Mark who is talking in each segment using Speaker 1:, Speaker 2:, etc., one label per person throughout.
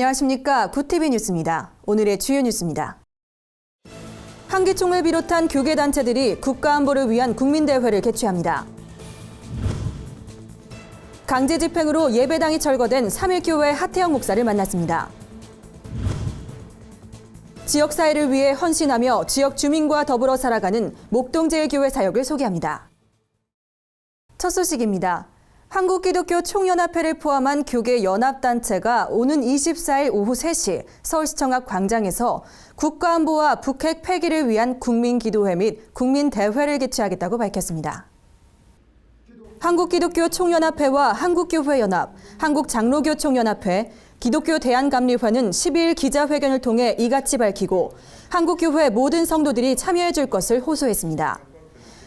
Speaker 1: 안녕하십니까. 구TV 뉴스입니다. 오늘의 주요 뉴스입니다. 한기총을 비롯한 교계단체들이 국가안보를 위한 국민대회를 개최합니다. 강제 집행으로 예배당이 철거된 3.1교회 하태영 목사를 만났습니다. 지역사회를 위해 헌신하며 지역 주민과 더불어 살아가는 목동제일교회 사역을 소개합니다. 첫 소식입니다. 한국기독교 총연합회를 포함한 교계 연합단체가 오는 24일 오후 3시 서울시청 앞 광장에서 국가안보와 북핵 폐기를 위한 국민기도회 및 국민대회를 개최하겠다고 밝혔습니다. 한국기독교 총연합회와 한국교회연합, 한국장로교총연합회, 기독교 대한감리회는 12일 기자회견을 통해 이같이 밝히고 한국교회 모든 성도들이 참여해 줄 것을 호소했습니다.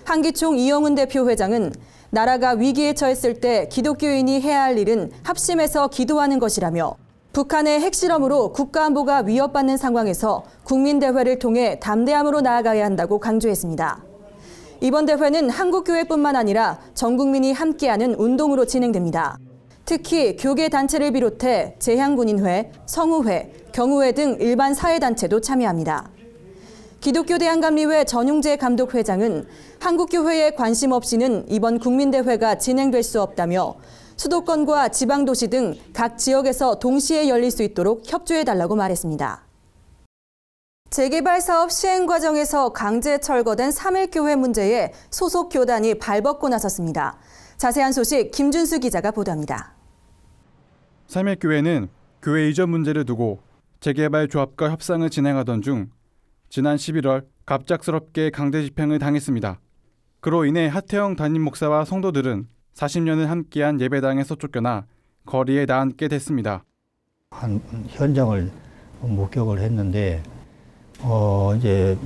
Speaker 1: 한기총 이영훈 대표 회장은 나라가 위기에 처했을 때 기독교인이 해야 할 일은 합심해서 기도하는 것이라며 북한의 핵실험으로 국가안보가 위협받는 상황에서 국민대회를 통해 담대함으로 나아가야 한다고 강조했습니다. 이번 대회는 한국교회뿐만 아니라 전 국민이 함께하는 운동으로 진행됩니다. 특히 교계단체를 비롯해 재향군인회, 성우회, 경우회 등 일반 사회단체도 참여합니다. 기독교 대한감리회 전용재 감독회장은 한국교회에 관심 없이는 이번 국민대회가 진행될 수 없다며 수도권과 지방도시 등 각 지역에서 동시에 열릴 수 있도록 협조해달라고 말했습니다. 재개발 사업 시행 과정에서 강제 철거된 3.1교회 문제에 소속 교단이 발벗고 나섰습니다. 자세한 소식 김준수 기자가 보도합니다.
Speaker 2: 3.1교회는 교회 이전 문제를 두고 재개발 조합과 협상을 진행하던 중 지난 11월 갑작스럽게 강제 집행을 당했습니다. 그로 인해 하태영 담임 목사와 성도들은 40년을 함께한 예배당에서 쫓겨나 거리에 나앉게 됐습니다.
Speaker 3: 한 현장을 목격을 했는데 이제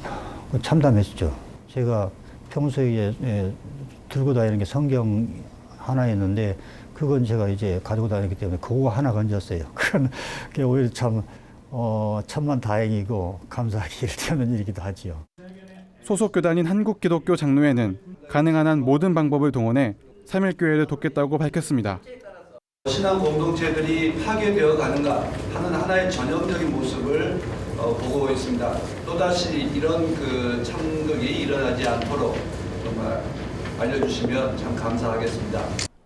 Speaker 3: 참담했죠. 제가 평소에 들고 다니는 게 성경 하나였는데 그건 제가 이제 가지고 다니기 때문에 그거 하나 건졌어요. 그게 오히려 천만 다행이고 감사하기 일되는 일이기도 하지요.
Speaker 2: 소속 교단인 한국기독교 장로회는 가능한 한 모든 방법을 동원해 3.1교회를 돕겠다고 밝혔습니다.
Speaker 4: 신앙 공동체들이 파괴되어 가는가 하는 하나의 전형적인 모습을 보고 있습니다. 또다시 이런 참극이 일어나지 않도록 정말 알려주시면 참 감사하겠습니다.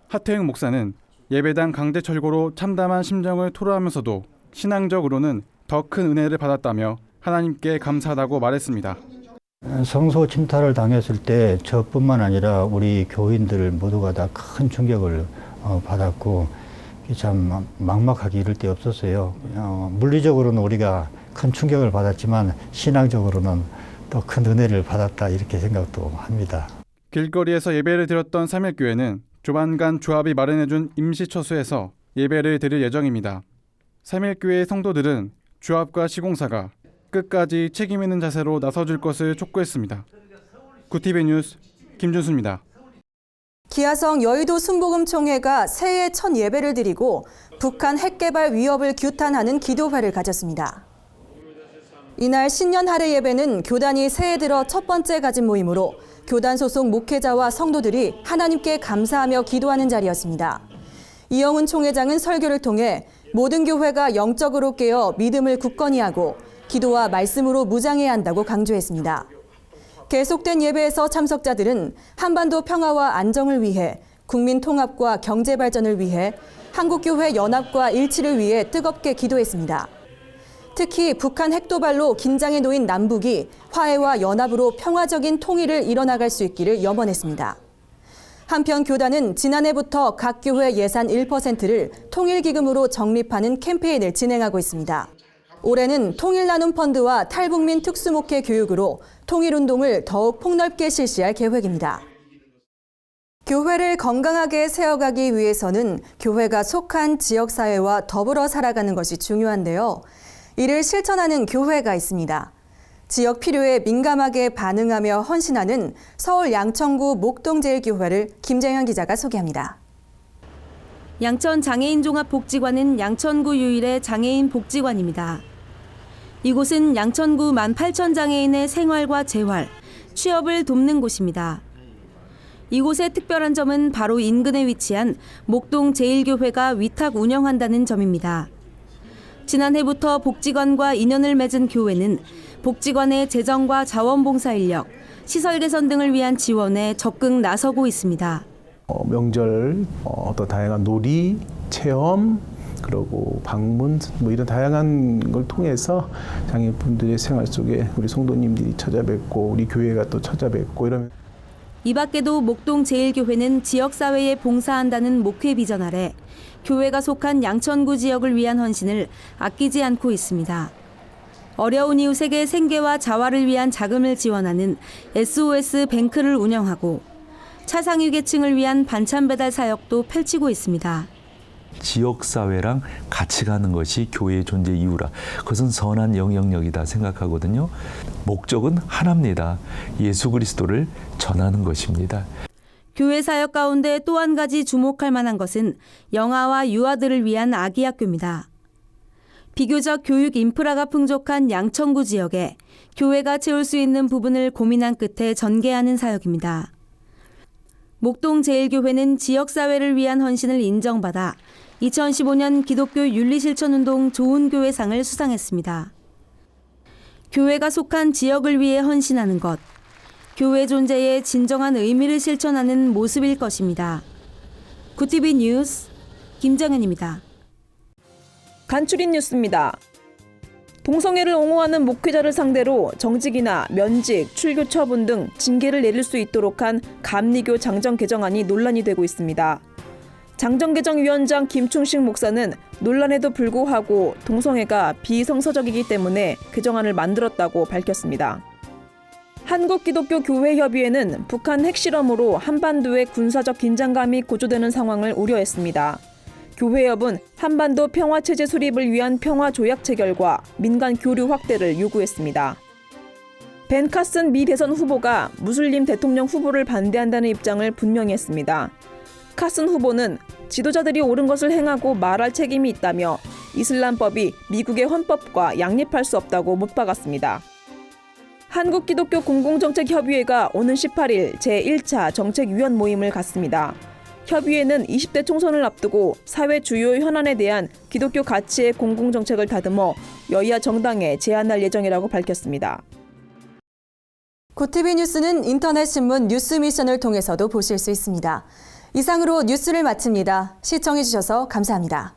Speaker 2: 하태영 목사는 예배당 강제 철거로 참담한 심정을 토로하면서도 신앙적으로는 더 큰 은혜를 받았다며 하나님께 감사하다고 말했습니다.
Speaker 3: 성소 침탈을 당했을 때 저뿐만 아니라 우리 교인들 모두가 다 큰 충격을 받았고 참 막막하게 이를 데 없었어요. 물리적으로는 우리가 큰 충격을 받았지만 신앙적으로는 더 큰 은혜를 받았다 이렇게 생각도 합니다.
Speaker 2: 길거리에서 예배를 드렸던 3.1교회는 조만간 조합이 마련해준 임시처소에서 예배를 드릴 예정입니다. 3.1교회 성도들은 조합과 시공사가 끝까지 책임 있는 자세로 나서줄 것을 촉구했습니다. 구TV 뉴스 김준수입니다.
Speaker 1: 기아성 여의도 순복음총회가 새해 첫 예배를 드리고 북한 핵개발 위협을 규탄하는 기도회를 가졌습니다. 이날 신년 할애 예배는 교단이 새해 들어 첫 번째 가진 모임으로 교단 소속 목회자와 성도들이 하나님께 감사하며 기도하는 자리였습니다. 이영훈 총회장은 설교를 통해 모든 교회가 영적으로 깨어 믿음을 굳건히 하고 기도와 말씀으로 무장해야 한다고 강조했습니다. 계속된 예배에서 참석자들은 한반도 평화와 안정을 위해 국민 통합과 경제 발전을 위해 한국교회 연합과 일치를 위해 뜨겁게 기도했습니다. 특히 북한 핵도발로 긴장에 놓인 남북이 화해와 연합으로 평화적인 통일을 이뤄나갈 수 있기를 염원했습니다. 한편 교단은 지난해부터 각 교회 예산 1%를 통일기금으로 적립하는 캠페인을 진행하고 있습니다. 올해는 통일나눔펀드와 탈북민 특수목회 교육으로 통일운동을 더욱 폭넓게 실시할 계획입니다. 교회를 건강하게 세워가기 위해서는 교회가 속한 지역사회와 더불어 살아가는 것이 중요한데요. 이를 실천하는 교회가 있습니다. 지역 필요에 민감하게 반응하며 헌신하는 서울 양천구 목동제일교회를 김재현 기자가 소개합니다.
Speaker 5: 양천 장애인종합복지관은 양천구 유일의 장애인 복지관입니다. 이곳은 양천구 18,000장애인의 생활과 재활, 취업을 돕는 곳입니다. 이곳의 특별한 점은 바로 인근에 위치한 목동제일교회가 위탁 운영한다는 점입니다. 지난해부터 복지관과 인연을 맺은 교회는 복지관의 재정과 자원봉사 인력, 시설 개선 등을 위한 지원에 적극 나서고 있습니다.
Speaker 6: 명절, 또 다양한 놀이, 체험, 그리고 방문 뭐 이런 다양한 걸 통해서 장애인분들의 생활 속에 우리 성도님들이 찾아뵙고 우리 교회가 또 찾아뵙고 이러면
Speaker 5: 이 밖에도 목동제일교회는 지역사회에 봉사한다는 목회 비전 아래 교회가 속한 양천구 지역을 위한 헌신을 아끼지 않고 있습니다. 어려운 이웃에게 생계와 자활을 위한 자금을 지원하는 SOS 뱅크를 운영하고 차상위 계층을 위한 반찬 배달 사역도 펼치고 있습니다.
Speaker 7: 지역사회랑 같이 가는 것이 교회의 존재 이유라. 그것은 선한 영향력이다 생각하거든요. 목적은 하나입니다. 예수 그리스도를 전하는 것입니다.
Speaker 5: 교회 사역 가운데 또 한 가지 주목할 만한 것은 영아와 유아들을 위한 아기학교입니다. 비교적 교육 인프라가 풍족한 양천구 지역에 교회가 채울 수 있는 부분을 고민한 끝에 전개하는 사역입니다. 목동제일교회는 지역사회를 위한 헌신을 인정받아 2015년 기독교 윤리실천운동 좋은교회상을 수상했습니다. 교회가 속한 지역을 위해 헌신하는 것, 교회 존재의 진정한 의미를 실천하는 모습일 것입니다. 구티비 뉴스 김정현입니다.
Speaker 8: 간추린 뉴스입니다. 동성애를 옹호하는 목회자를 상대로 정직이나 면직, 출교 처분 등 징계를 내릴 수 있도록 한 감리교 장정 개정안이 논란이 되고 있습니다. 장정개정위원장 김충식 목사는 논란에도 불구하고 동성애가 비성서적이기 때문에 개정안을 만들었다고 밝혔습니다. 한국기독교교회협의회는 북한 핵실험으로 한반도의 군사적 긴장감이 고조되는 상황을 우려했습니다. 교회협은 한반도 평화체제 수립을 위한 평화조약 체결과 민간 교류 확대를 요구했습니다. 벤 카슨 미 대선 후보가 무슬림 대통령 후보를 반대한다는 입장을 분명히 했습니다. 카슨 후보는 지도자들이 옳은 것을 행하고 말할 책임이 있다며 이슬람법이 미국의 헌법과 양립할 수 없다고 못 박았습니다. 한국기독교 공공정책협의회가 오는 18일 제1차 정책위원 모임을 갖습니다. 협의회는 20대 총선을 앞두고 사회 주요 현안에 대한 기독교 가치의 공공정책을 다듬어 여야 정당에 제안할 예정이라고 밝혔습니다.
Speaker 1: 구티비 뉴스는 인터넷 신문 뉴스 미션을 통해서도 보실 수 있습니다. 이상으로 뉴스를 마칩니다. 시청해주셔서 감사합니다.